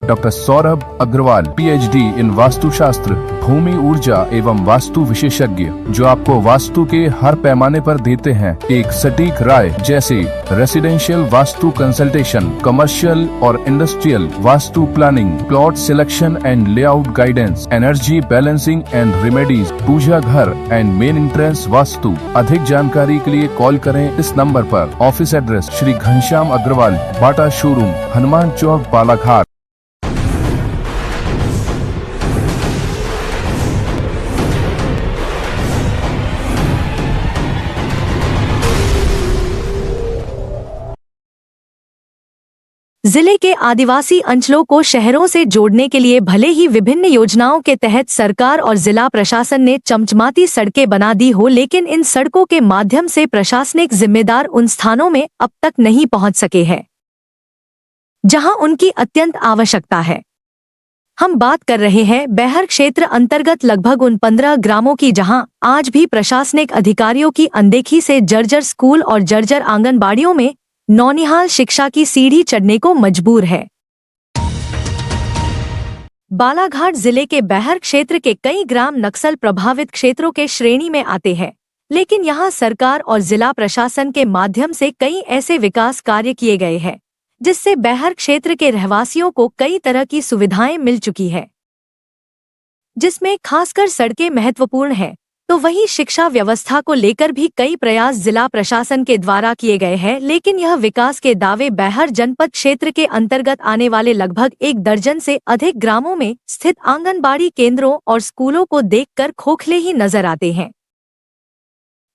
Doctor Saurabh Agarwal, PhD इन वास्तुशास्त्र, भूमि ऊर्जा एवं वास्तु विशेषज्ञ, जो आपको वास्तु के हर पैमाने पर देते हैं एक सटीक राय, जैसे रेसिडेंशियल वास्तु कंसल्टेशन, कमर्शियल और industrial vastu planning, plot selection and layout guidance, energy balancing and remedies, पूजा घर एंड मेन एंट्रेंस वास्तु। अधिक जानकारी के लिए कॉल करें इस नंबर पर। Office address Shri Ghanshyam Agrawal, Bata showroom, Hanuman Chowk, Balaghat. जिले के आदिवासी अंचलों को शहरों से जोड़ने के लिए भले ही विभिन्न योजनाओं के तहत सरकार और जिला प्रशासन ने चमचमाती सड़कें बना दी हो, लेकिन इन सड़कों के माध्यम से प्रशासनिक जिम्मेदार उन स्थानों में अब तक नहीं पहुंच सके हैं जहां उनकी अत्यंत आवश्यकता है। हम बात कर रहे हैं बैहर क्षेत्र अंतर्गत लगभग उन 15 ग्रामों की जहां आज भी प्रशासनिक अधिकारियों की अनदेखी से जर्जर स्कूल और जर्जर आंगनबाड़ियों में नौनिहाल शिक्षा की सीढ़ी चढ़ने को मजबूर है। बालाघाट जिले के बैहर क्षेत्र के कई ग्राम नक्सल प्रभावित क्षेत्रों के श्रेणी में आते हैं, लेकिन यहां सरकार और जिला प्रशासन के माध्यम से कई ऐसे विकास कार्य किए गए हैं जिससे बैहर क्षेत्र के रहवासियों को कई तरह की सुविधाएं मिल चुकी है, जिसमें खासकर सड़कें महत्वपूर्ण हैं। तो वहीं शिक्षा व्यवस्था को लेकर भी कई प्रयास जिला प्रशासन के द्वारा किए गए हैं, लेकिन यह विकास के दावे बैहर जनपद क्षेत्र के अंतर्गत आने वाले लगभग 1 दर्जन से अधिक ग्रामों में स्थित आंगनबाड़ी केंद्रों और स्कूलों को देखकर खोखले ही नजर आते हैं।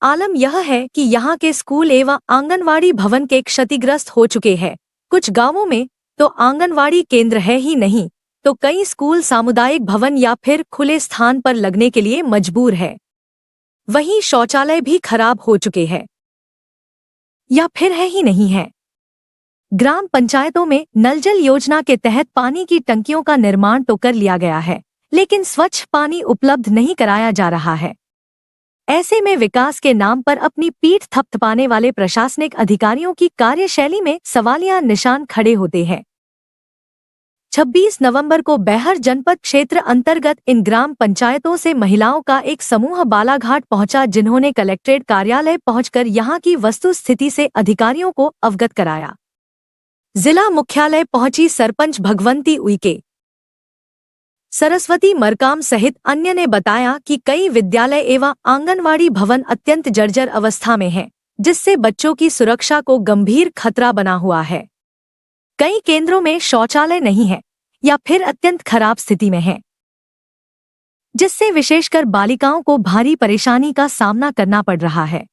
आलम यह है कि यहाँ के स्कूल एवं आंगनबाड़ी भवन के क्षतिग्रस्त हो चुके हैं। कुछ गांवों में तो आंगनबाड़ी केंद्र है ही नहीं, तो कई स्कूल सामुदायिक भवन या फिर खुले स्थान पर लगने के लिए मजबूर है। वहीं शौचालय भी खराब हो चुके हैं या फिर है ही नहीं है। ग्राम पंचायतों में नल जल योजना के तहत पानी की टंकियों का निर्माण तो कर लिया गया है, लेकिन स्वच्छ पानी उपलब्ध नहीं कराया जा रहा है। ऐसे में विकास के नाम पर अपनी पीठ थपथपाने वाले प्रशासनिक अधिकारियों की कार्यशैली में सवालिया निशान खड़े होते हैं। 26 नवंबर को बैहर जनपद क्षेत्र अंतर्गत इन ग्राम पंचायतों से महिलाओं का एक समूह बालाघाट पहुंचा, जिन्होंने कलेक्ट्रेट कार्यालय पहुंचकर यहां की वस्तुस्थिति से अधिकारियों को अवगत कराया। जिला मुख्यालय पहुंची सरपंच भगवंती उइके, सरस्वती मरकाम सहित अन्य ने बताया कि कई विद्यालय एवं आंगनवाड़ी भवन अत्यंत जर्जर अवस्था में हैं, जिससे बच्चों की सुरक्षा को गंभीर खतरा बना हुआ है। कई केंद्रों में शौचालय नहीं है या फिर अत्यंत खराब स्थिति में है, जिससे विशेषकर बालिकाओं को भारी परेशानी का सामना करना पड़ रहा है।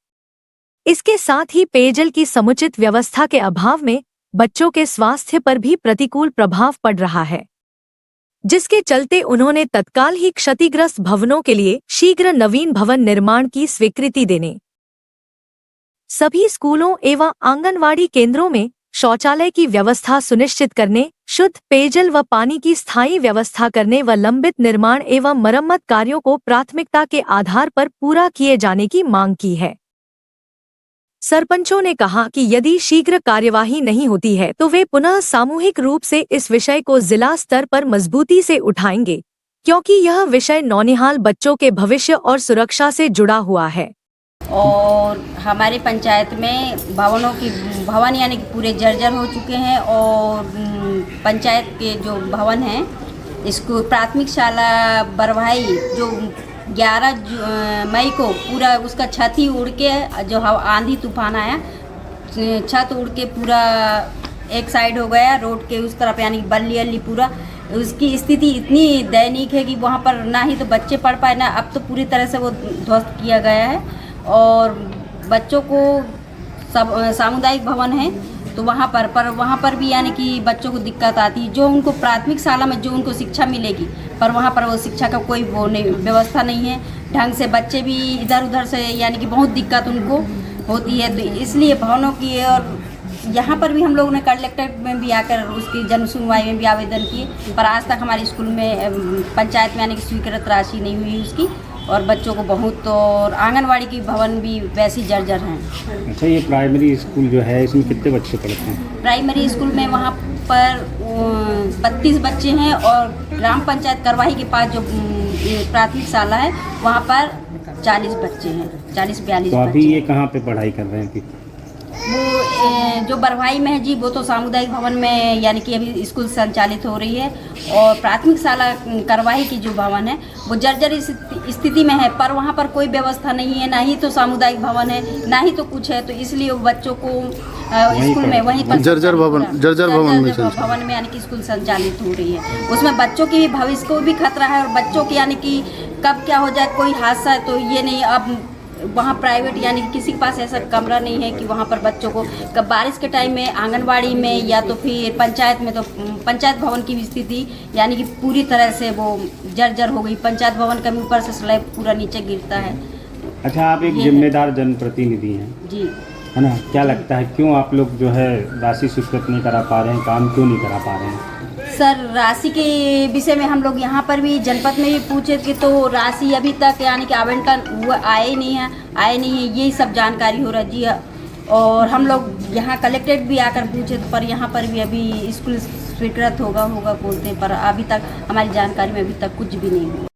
इसके साथ ही पेयजल की समुचित व्यवस्था के अभाव में बच्चों के स्वास्थ्य पर भी प्रतिकूल प्रभाव पड़ रहा है, जिसके चलते उन्होंने तत्काल ही क्षतिग्रस्त भवनों के लिए शीघ्र नवीन भवन निर्माण की स्वीकृति देने, सभी स्कूलों एवं आंगनवाड़ी केंद्रों में शौचालय की व्यवस्था सुनिश्चित करने, शुद्ध पेयजल व पानी की स्थायी व्यवस्था करने व लंबित निर्माण एवं मरम्मत कार्यों को प्राथमिकता के आधार पर पूरा किए जाने की मांग की है। सरपंचों ने कहा कि यदि शीघ्र कार्यवाही नहीं होती है तो वे पुनः सामूहिक रूप से इस विषय को जिला स्तर पर मजबूती से उठाएंगे, क्योंकि यह विषय नौनिहाल बच्चों के भविष्य और सुरक्षा से जुड़ा हुआ है। और हमारे पंचायत में भवन यानी कि पूरे जर्जर हो चुके हैं, और पंचायत के जो भवन हैं, इसको प्राथमिक शाला बरवाई जो 11 मई को पूरा उसका छत ही उड़ के, जो आंधी तूफान आया, छत उड़ के पूरा एक साइड हो गया रोड के उस तरफ, यानी बल्ली अल्ली पूरा। उसकी स्थिति इतनी दैनिक है कि वहाँ पर ना ही तो बच्चे पढ़ पाए, ना अब तो पूरी तरह से वो ध्वस्त किया गया है। और बच्चों को सब सामुदायिक भवन है तो वहाँ पर भी यानी कि बच्चों को दिक्कत आती है, जो उनको प्राथमिक शाला में जो उनको शिक्षा मिलेगी, पर वहाँ पर वो शिक्षा का कोई वो नहीं, व्यवस्था नहीं है ढंग से। बच्चे भी इधर उधर से यानी कि बहुत दिक्कत उनको होती है, तो इसलिए भवनों की। और यहाँ पर भी हम लोगों ने कलेक्टर में भी आकर उसकी जन सुनवाई में भी आवेदन किए, पर आज तक हमारे स्कूल में पंचायत में यानी कि स्वीकृत राशि नहीं हुई उसकी, और बच्चों को बहुत, और आंगनवाड़ी की भवन भी वैसी जर्जर हैं। अच्छा, ये प्राइमरी स्कूल जो है इसमें कितने बच्चे पढ़ते हैं? प्राइमरी स्कूल में वहाँ पर 32 बच्चे हैं और ग्राम पंचायत करवाही के पास जो प्राथमिक शाला है वहाँ पर 40 बच्चे हैं, 40-42 तो अभी बच्चे ये कहाँ पे पढ़ाई कर रहे हैं? वो जो बरवाई में है जी वो तो सामुदायिक भवन में यानी कि अभी स्कूल संचालित हो रही है और प्राथमिक शाला करवाही की जो भवन है वो जर्जर स्थिति में है, पर वहाँ पर कोई व्यवस्था नहीं है, ना ही तो सामुदायिक भवन है ना ही तो कुछ है, तो इसलिए वो बच्चों को स्कूल में वहीं पर जर्जर भवन में यानी कि स्कूल संचालित हो रही है। उसमें बच्चों की भविष्य को भी खतरा है और बच्चों की यानी कि कब क्या हो जाए कोई हादसा है तो ये नहीं। अब वहाँ प्राइवेट यानी कि किसी के पास ऐसा कमरा नहीं है कि वहाँ पर बच्चों को कब बारिश के टाइम में आंगनवाड़ी में या तो फिर पंचायत में, तो पंचायत भवन की भी स्थिति यानी कि पूरी तरह से वो जर्जर हो गई। पंचायत भवन का ऊपर से स्लैब पूरा नीचे गिरता है। अच्छा, आप एक जिम्मेदार जनप्रतिनिधि हैं जी, है ना, क्या लगता है क्यों आप लोग जो है राशि स्वीकृत नहीं करा पा रहे हैं, काम क्यों नहीं करा पा रहे हैं? सर राशि के विषय में हम लोग यहाँ पर भी जनपद में भी पूछे कि तो राशि अभी तक यानी कि आवंटन हुआ आए ही नहीं है, यही सब जानकारी हो रहा जी। और हम लोग यहाँ कलेक्ट्रेट भी आकर पूछे तो पर यहाँ पर भी अभी स्कूल स्वीकृत होगा बोलते हैं, पर अभी तक हमारी जानकारी में अभी तक कुछ भी नहीं हुआ।